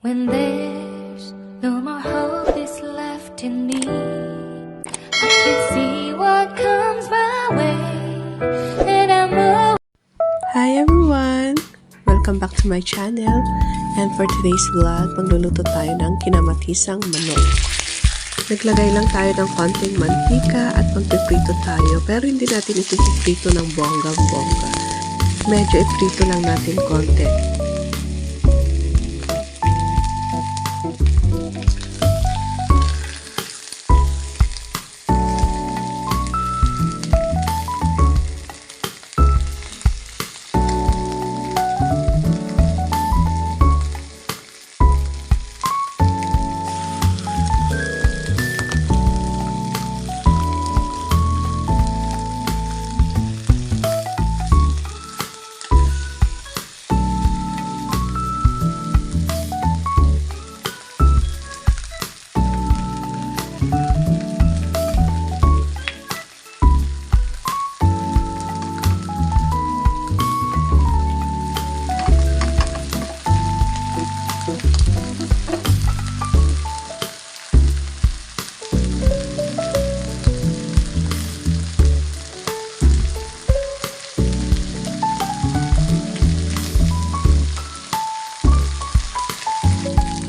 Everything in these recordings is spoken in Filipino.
When there's no more hope is left in me, I can see what comes my way, and I'm Hi everyone! Welcome back to my channel, and for today's vlog, magluluto tayo ng kinamatisang manok. Naglagay lang tayo ng konting mantika at magpiprito tayo, pero hindi natin ito iprito ng bonggang-bongga. Medyo iprito lang natin konti.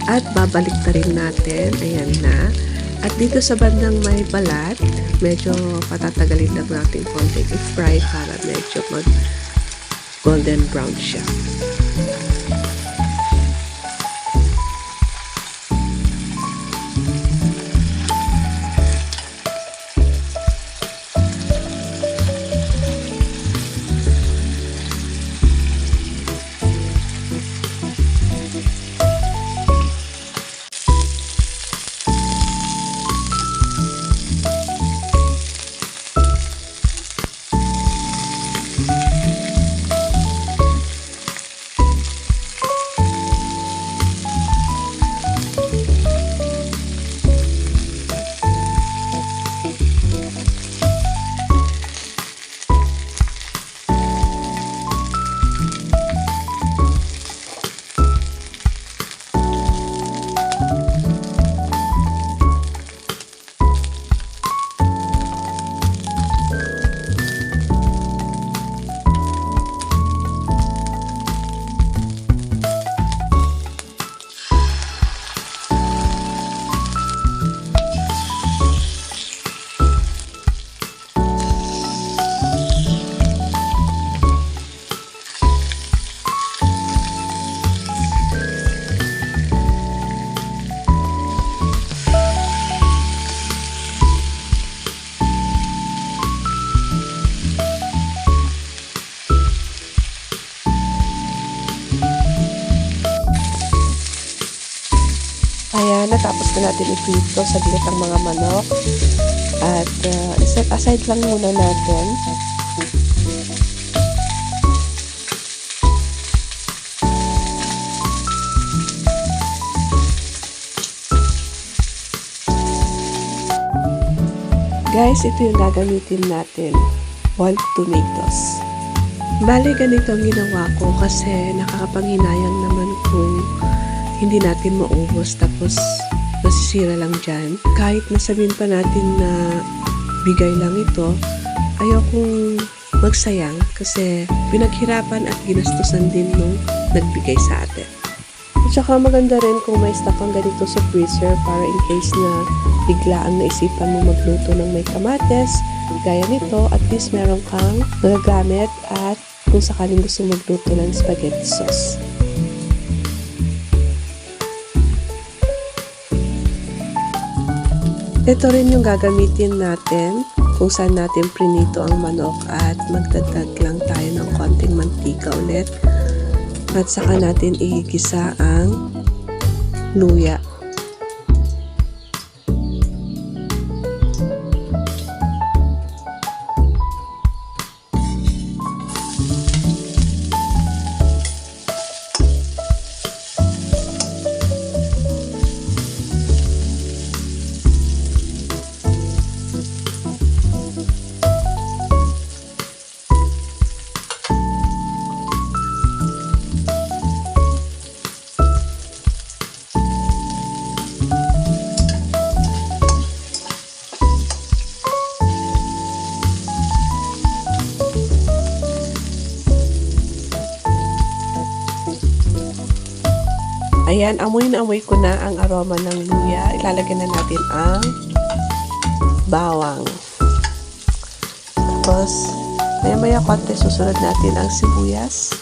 At babalik na rin natin, ayan na. At dito sa bandang may balat, medyo patatagalin lang natin konting i-fry para medyo mag golden brown siya. Ayan, natapos na natin i-prito saglit ang mga manok. At set aside lang muna natin. Guys, ito yung gagamitin natin. Boiled tomatoes. Bale, ganito ang ginawa ko kasi nakakapanghinayang naman kung hindi natin maubos tapos masisira lang dyan. Kahit nasabihin pa natin na bigay lang ito, ayokong magsayang kasi pinaghirapan at ginastusan din nung nagbigay sa atin. At saka maganda rin kung may stock kang ganito sa freezer para in case na bigla ang naisipan mo magluto ng may kamates, gaya nito, at least meron kang magagamit at kung sakaling gusto magluto ng spaghetti sauce. Ito rin yung gagamitin natin kung saan natin prinito ang manok at magdagdag lang tayo ng konting mantika ulit at saka natin igisa ang luya. Ayan, amoy na amoy ko na ang aroma ng luya. Ilalagay na natin ang bawang. Tapos, maya-maya konti susunod natin ang sibuyas.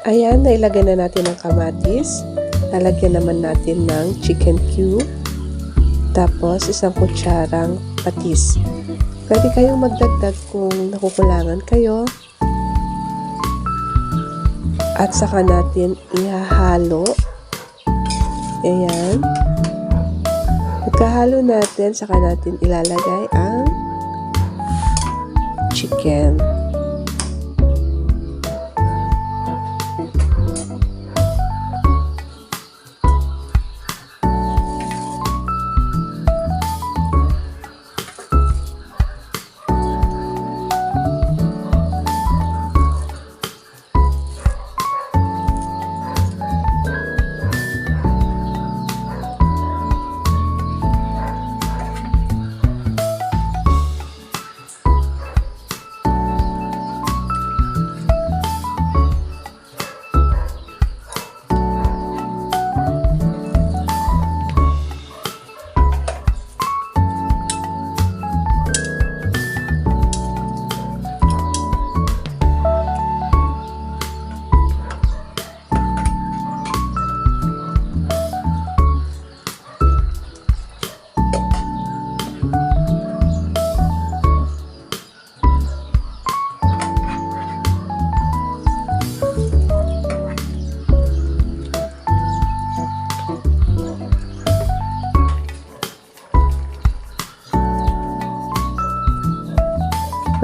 Ayan, nailagay na natin ang kamatis. Lalagyan naman natin ng chicken cube. Tapos, isang kutsarang patis. Pwede kayong magdagdag kung nakukulangan kayo. At saka natin ihahalo. Ayan. Pagkahalo natin, saka natin ilalagay ang chicken.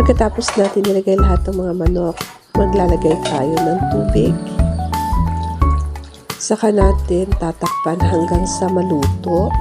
Pagkatapos natin ilagay lahat ng mga manok, maglalagay tayo ng tubig. Saka natin tatakpan hanggang sa maluto.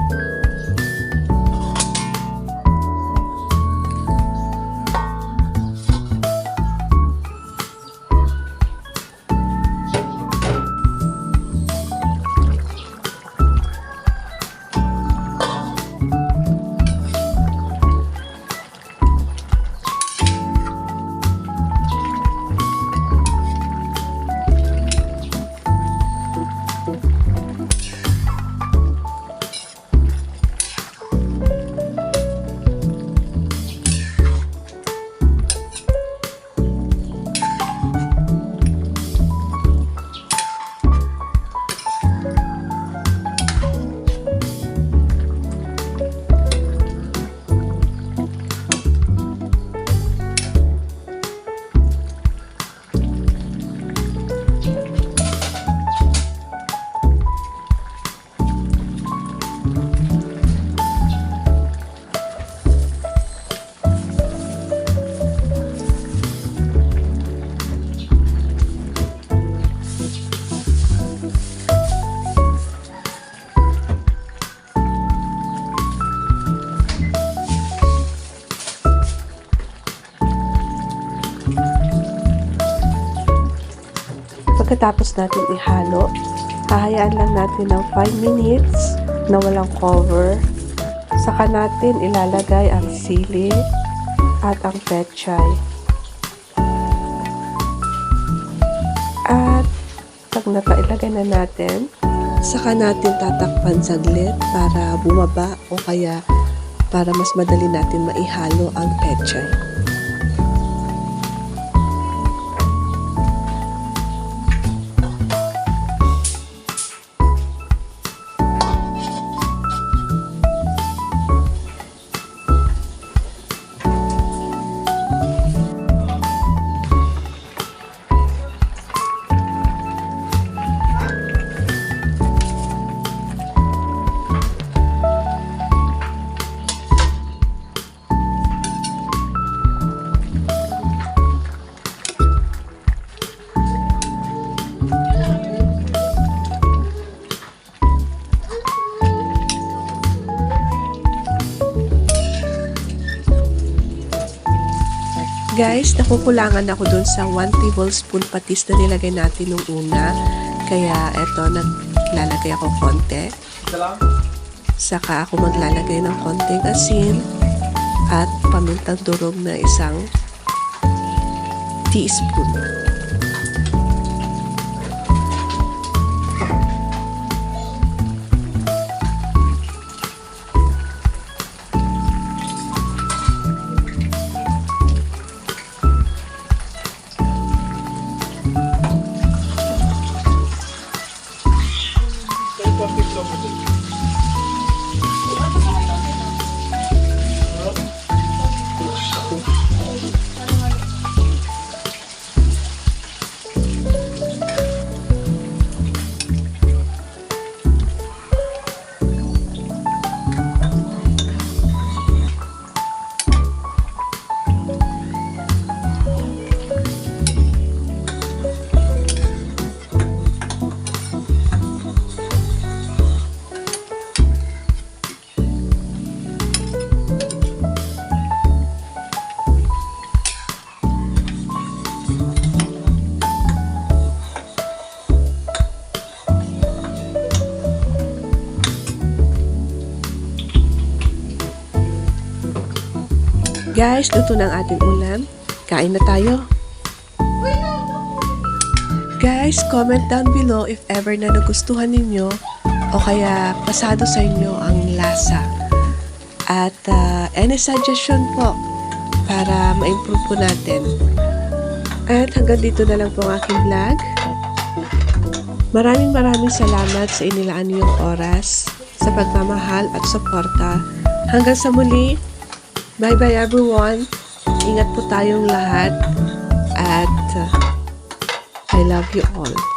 Pagkatapos natin ihalo, hahayaan lang natin ng 5 minutes na walang cover. Saka natin ilalagay ang sili at ang pechay. At pag napailagay na natin, saka natin tatakpan saglit para bumaba o kaya para mas madali natin maihalo ang pechay. Guys, nakukulangan ako dun sa 1 tablespoon patis na nilagay natin nung una. Kaya eto, naglalagay ako konti. Saka ako maglalagay ng konting asin at pamintang durog na 1 teaspoon. Guys, luto na ang ating ulam. Kain na tayo. Guys, comment down below if ever na nagustuhan ninyo o kaya pasado sa inyo ang lasa. At any suggestion po para ma-improve po natin. At hanggang dito na lang po ang aking vlog. Maraming salamat sa inilaan niyong oras, sa pagmamahal at suporta. Hanggang sa muli. Bye-bye everyone. Ingat po tayong lahat. At I love you all.